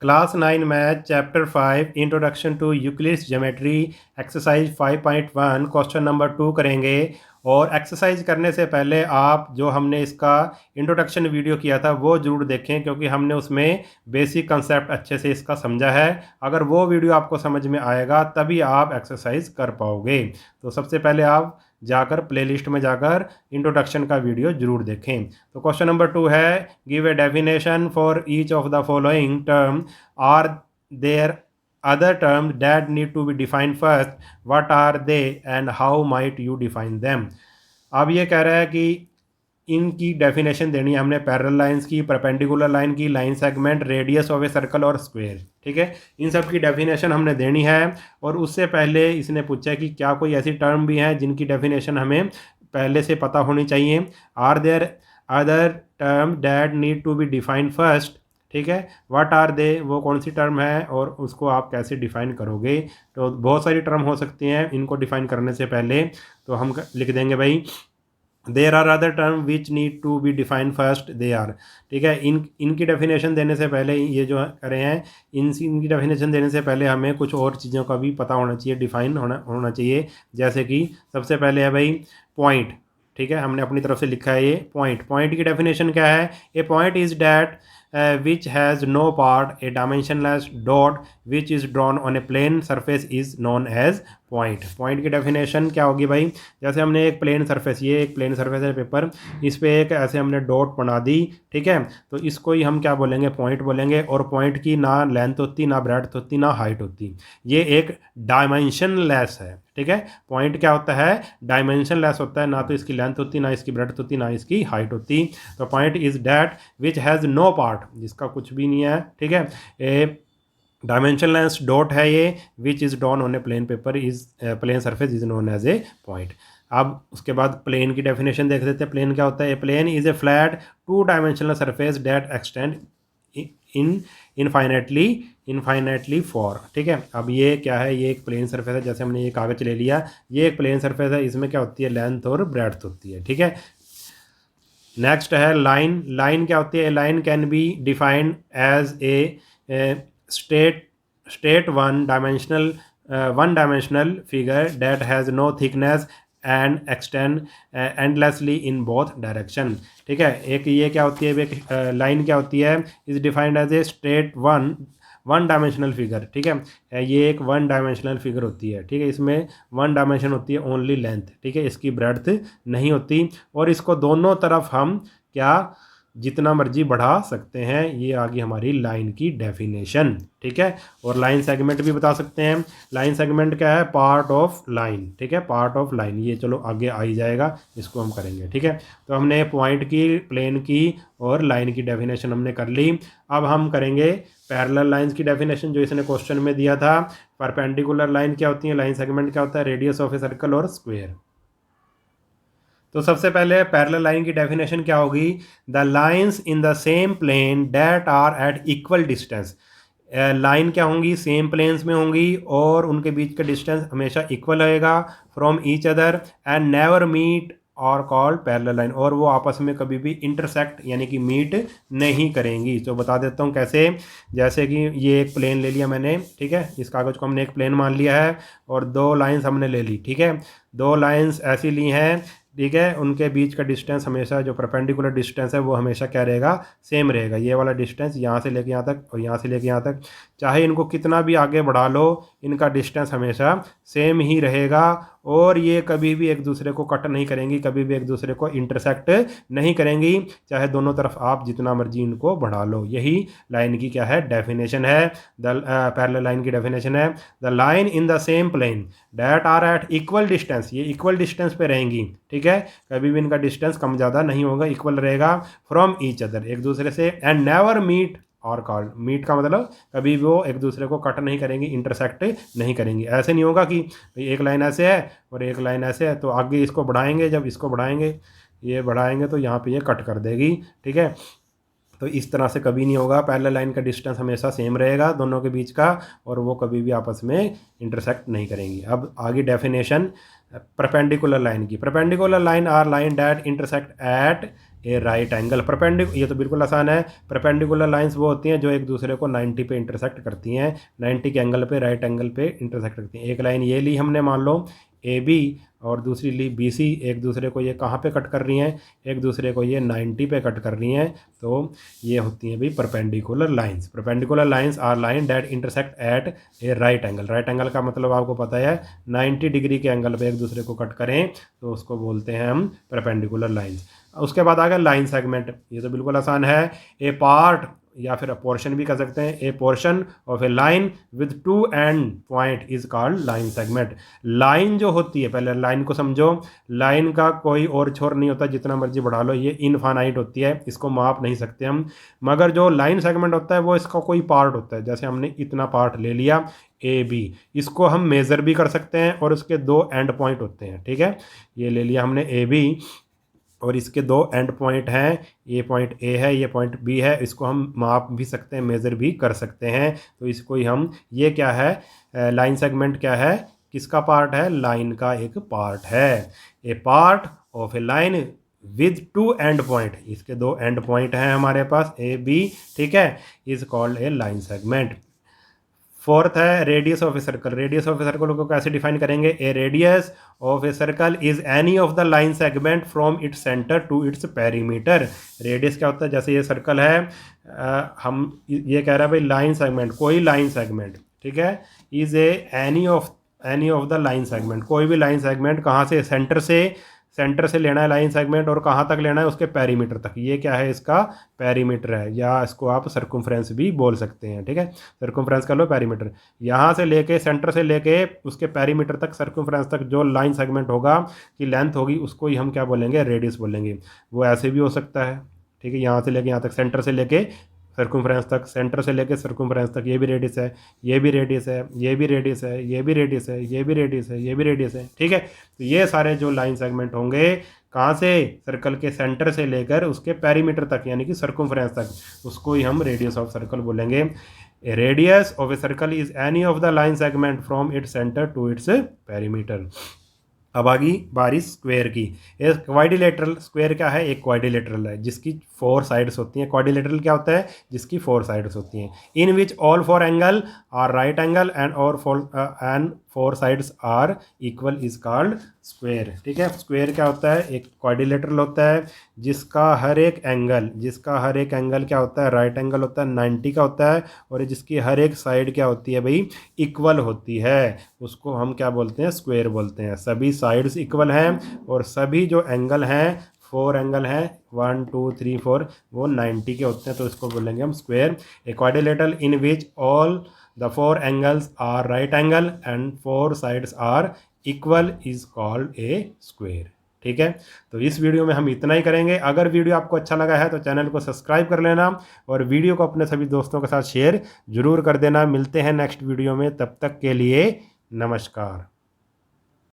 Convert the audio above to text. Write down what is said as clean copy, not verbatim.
Class 9 math chapter 5 introduction to Euclid's geometry exercise 5.1 question number 2 करेंगे। और exercise करने से पहले आप जो हमने इसका इंट्रोडक्शन वीडियो किया था वो ज़रूर देखें, क्योंकि हमने उसमें बेसिक कंसेप्ट अच्छे से इसका समझा है। अगर वो वीडियो आपको समझ में आएगा तभी आप एक्सरसाइज कर पाओगे। तो सबसे पहले आप जाकर प्लेलिस्ट में जाकर इंट्रोडक्शन का वीडियो जरूर देखें। तो क्वेश्चन नंबर 2 है, give a definition for each of the following term, are there other terms that need to be defined first, what are they and how might you define them। अब ये कह रहा है कि इनकी डेफिनेशन देनी है हमने, पैरेलल लाइंस की, परपेंडिकुलर लाइन की, line segment, radius of a circle और स्क्वायर। ठीक है, इन सब की डेफिनेशन हमने देनी है। और उससे पहले इसने पूछा है कि क्या कोई ऐसी टर्म भी हैं जिनकी डेफिनेशन हमें पहले से पता होनी चाहिए। Are there other term that need to be defined first. ठीक है, व्हाट आर दे, वो कौन सी टर्म है और उसको आप कैसे डिफाइन करोगे। तो बहुत सारी टर्म हो सकती हैं, इनको डिफाइन करने से पहले तो हम लिख देंगे भाई, there are other term which need to be defined first they are. ठीक है, इनकी डेफिनेशन देने से पहले, ये जो करे हैं इनकी डेफिनेशन देने से पहले हमें कुछ और चीज़ों का भी पता होना चाहिए, डिफाइन होना चाहिए। जैसे कि सबसे पहले है भाई पॉइंट। ठीक है, हमने अपनी तरफ से लिखा है ये पॉइंट की डेफिनेशन क्या है। A point is that which has no part, a dimensionless dot which is drawn on a plane surface is known as point की डेफिनेशन क्या होगी भाई। जैसे हमने एक प्लेन सरफेस, ये एक प्लेन सरफेस है पेपर, इस पे एक ऐसे हमने डॉट बना दी। ठीक है, तो इसको ही हम क्या बोलेंगे, पॉइंट बोलेंगे। और पॉइंट की ना लेंथ होती, ना ब्रेड्थ होती, ना हाइट होती, ये एक डायमेंशन लेस है। ठीक है, पॉइंट क्या होता है, डायमेंशन लेस होता है, ना तो इसकी लेंथ होती, ना इसकी ब्रेड्थ होती, ना इसकी हाइट होती। तो point is that which has no part, जिसका कुछ भी नहीं है। ठीक है, ए डायमेंशनलेस डॉट है ये, which is drawn on a plain paper is plane surface is known as a point. अब उसके बाद प्लेन की डेफिनेशन देख लेते हैं। प्लेन क्या होता है, a plane is a flat two dimensional surface that extend in infinitely far. ठीक है, अब ये क्या है, ये एक प्लेन सरफेस है। जैसे हमने ये कागज ले लिया, ये एक प्लेन सरफेस है, इसमें क्या होती है, लेंथ और ब्रेड्थ होती है। ठीक है, नेक्स्ट है लाइन क्या होती है। Line can be defined as a straight one dimensional figure that has no thickness and extend endlessly in both direction. ठीक है, एक ये क्या होती है, लाइन क्या होती है, is defined as a straight one dimensional figure. ठीक है, ये एक वन डायमेंशनल फिगर होती है। ठीक है, इसमें वन डायमेंशन होती है ओनली लेंथ। ठीक है, इसकी ब्रेड्थ नहीं होती। और इसको दोनों तरफ हम क्या जितना मर्जी बढ़ा सकते हैं। ये आ गई हमारी लाइन की डेफिनेशन। ठीक है, और लाइन सेगमेंट भी बता सकते हैं। लाइन सेगमेंट क्या है, पार्ट ऑफ लाइन। ठीक है, पार्ट ऑफ लाइन, ये चलो आगे आ ही जाएगा, इसको हम करेंगे। ठीक है, तो हमने पॉइंट की, प्लेन की और लाइन की डेफिनेशन हमने कर ली। अब हम करेंगे पैरेलल लाइंस की डेफिनेशन, जो इसने क्वेश्चन में दिया था। परपेंडिकुलर लाइन क्या होती है, लाइन सेगमेंट क्या होता है, रेडियस ऑफ ए सर्कल और स्क्वायर। तो सबसे पहले पैरेलल लाइन की डेफिनेशन क्या होगी, the lines in the same plane that are at equal distance. Line क्या होंगी, सेम प्लेन्स में होंगी और उनके बीच का डिस्टेंस हमेशा इक्वल रहेगा from each other and never meet are called parallel line. और वो आपस में कभी भी इंटरसेक्ट यानी कि मीट नहीं करेंगी। तो बता देता हूँ कैसे। जैसे कि ये एक प्लेन ले लिया मैंने। ठीक है, इस कागज़ को हमने एक प्लेन मान लिया है और दो लाइंस हमने ले ली। ठीक है, दो लाइंस ऐसी ली हैं। ठीक है, उनके बीच का डिस्टेंस हमेशा, जो परपेंडिकुलर डिस्टेंस है वो हमेशा क्या रहेगा, सेम रहेगा। ये वाला डिस्टेंस यहाँ से लेके यहाँ तक और यहाँ से लेके यहाँ तक, चाहे इनको कितना भी आगे बढ़ा लो, इनका डिस्टेंस हमेशा सेम ही रहेगा। और ये कभी भी एक दूसरे को कट नहीं करेंगी, कभी भी एक दूसरे को इंटरसेक्ट नहीं करेंगी, चाहे दोनों तरफ आप जितना मर्जी इनको बढ़ा लो। यही लाइन की क्या है, डेफिनेशन है। द पैरेलल लाइन की डेफिनेशन है, the line in the same plane that are at equal distance, ये इक्वल डिस्टेंस पे रहेंगी। ठीक है, कभी भी इनका डिस्टेंस कम ज़्यादा नहीं होगा, इक्वल रहेगा फ्रॉम ईच अदर, एक दूसरे से। And never meet are called, meet का मतलब कभी भी वो एक दूसरे को कट नहीं करेंगी, इंटरसेक्ट नहीं करेंगी। ऐसे नहीं होगा कि एक लाइन ऐसे है और एक लाइन ऐसे है तो आगे इसको बढ़ाएंगे, जब इसको बढ़ाएंगे, ये बढ़ाएंगे तो यहाँ पे ये कट कर देगी। ठीक है, तो इस तरह से कभी नहीं होगा। पैरेलल लाइन का डिस्टेंस हमेशा सेम रहेगा दोनों के बीच का और वो कभी भी आपस में इंटरसेक्ट नहीं करेंगी। अब आगे डेफिनेशन परपेंडिकुलर लाइन की। Perpendicular line are line that intersect at a right angle. ये तो बिल्कुल आसान है। परपेंडिकुलर लाइंस वो होती हैं जो एक दूसरे को 90 पे इंटरसेक्ट करती हैं, 90 के एंगल पे, राइट एंगल पे इंटरसेक्ट करती हैं। एक लाइन ये ली हमने, मान लो ए बी, और दूसरी ली बी सी, एक दूसरे को ये कहाँ पे कट कर रही हैं, एक दूसरे को ये 90 पे कट कर रही हैं। तो ये होती हैं भाई perpendicular lines. Perpendicular lines are line that intersect at a right angle. Right angle का मतलब आपको पता है 90 डिग्री के एंगल पे एक दूसरे को कट करें तो उसको बोलते हैं हम परपेंडिकुलर लाइंस। उसके बाद आ गया लाइन सेगमेंट। ये तो बिल्कुल आसान है। ए पार्ट या फिर पोर्शन भी कर सकते हैं। ए portion of a line with two and point is called line segment. Line जो होती है, पहले लाइन को समझो, लाइन का कोई और छोर नहीं होता, जितना मर्जी बढ़ा लो, ये इनफाइनाइट होती है, इसको माप नहीं सकते हम। मगर जो लाइन सेगमेंट होता है वो इसका कोई पार्ट होता है। जैसे हमने इतना पार्ट ले लिया ए बी, इसको हम मेज़र भी कर सकते हैं और उसके 2 एंड पॉइंट होते हैं। ठीक है, ये ले लिया हमने ए बी और इसके 2 एंड पॉइंट हैं, ये पॉइंट ए है, ये पॉइंट बी है। इसको हम माप भी सकते हैं, मेज़र भी कर सकते हैं। तो इसको ही हम, ये क्या है, लाइन सेगमेंट क्या है, किसका पार्ट है, लाइन का एक पार्ट है। A part of a line with 2 end point, इसके 2 एंड पॉइंट हैं हमारे पास ए बी, ठीक है, is called a line segment. Fourth है radius of a circle. Radius of a circle को कैसे डिफाइन करेंगे, a radius of a circle is any of the line segment from its centre to its perimeter. Radius क्या होता है, जैसे ये circle है, हम ये कह रहे हैं भाई लाइन सेगमेंट, कोई लाइन सेगमेंट, ठीक है, is a any of the line segment, कोई भी लाइन सेगमेंट कहाँ से, सेंटर से लेना है लाइन सेगमेंट और कहाँ तक लेना है, उसके पेरीमीटर तक। ये क्या है, इसका पेरीमीटर है, या इसको आप सर्कमफ्रेंस भी बोल सकते हैं। ठीक है, सर्कमफ्रेंस कर लो, पेरीमीटर। यहाँ से लेके, सेंटर से लेके उसके पेरीमीटर तक, सर्कमफ्रेंस तक जो लाइन सेगमेंट होगा, की लेंथ होगी, उसको ही हम क्या बोलेंगे, रेडियस बोलेंगे। वो ऐसे भी हो सकता है, ठीक है, यहाँ से लेके यहाँ तक, सेंटर से लेके सर्कमफ्रेंस तक, सेंटर से लेके सर्कमफ्रेंस तक, ये भी रेडियस है, ये भी रेडियस है, ये भी रेडियस है, ये भी रेडियस है, ये भी रेडियस है, ये भी रेडियस है। ठीक है, तो ये सारे जो लाइन सेगमेंट होंगे, कहाँ से, सर्कल के सेंटर से लेकर उसके पेरीमीटर तक, यानी कि सर्कमफ्रेंस तक, उसको ही हम रेडियस ऑफ सर्कल बोलेंगे। Radius of a circle is any of the line segment from its centre to its perimeter. अब आ गई बारी स्क्वायर की। एक क्वाड्रिलेटरल, स्क्वायर क्या है, एक क्वाड्रिलेटरल है जिसकी 4 साइड्स होती हैं। क्वाड्रिलेटरल क्या होता है, जिसकी 4 साइड्स होती हैं। In which all 4 angle are right angle and 4 sides are equal is called square. ठीक है, स्क्वायर क्या होता है, एक क्वाड्रिलेटरल होता है जिसका हर एक एंगल क्या होता है, राइट एंगल होता है, 90 का होता है, और जिसकी हर एक साइड क्या होती है भाई, इक्वल होती है, उसको हम क्या बोलते हैं, स्क्वायर बोलते हैं। सभी साइड्स इक्वल हैं और सभी जो एंगल हैं, 4 एंगल हैं, 1 2 3 4, वो 90 के होते हैं, तो इसको बोलेंगे हम square. A quadrilateral in which all the 4 angles are right angle and 4 sides are equal is called a square. ठीक है, तो इस वीडियो में हम इतना ही करेंगे। अगर वीडियो आपको अच्छा लगा है तो चैनल को सब्सक्राइब कर लेना और वीडियो को अपने सभी दोस्तों के साथ शेयर जरूर कर देना। मिलते हैं नेक्स्ट वीडियो में, तब तक के लिए नमस्कार।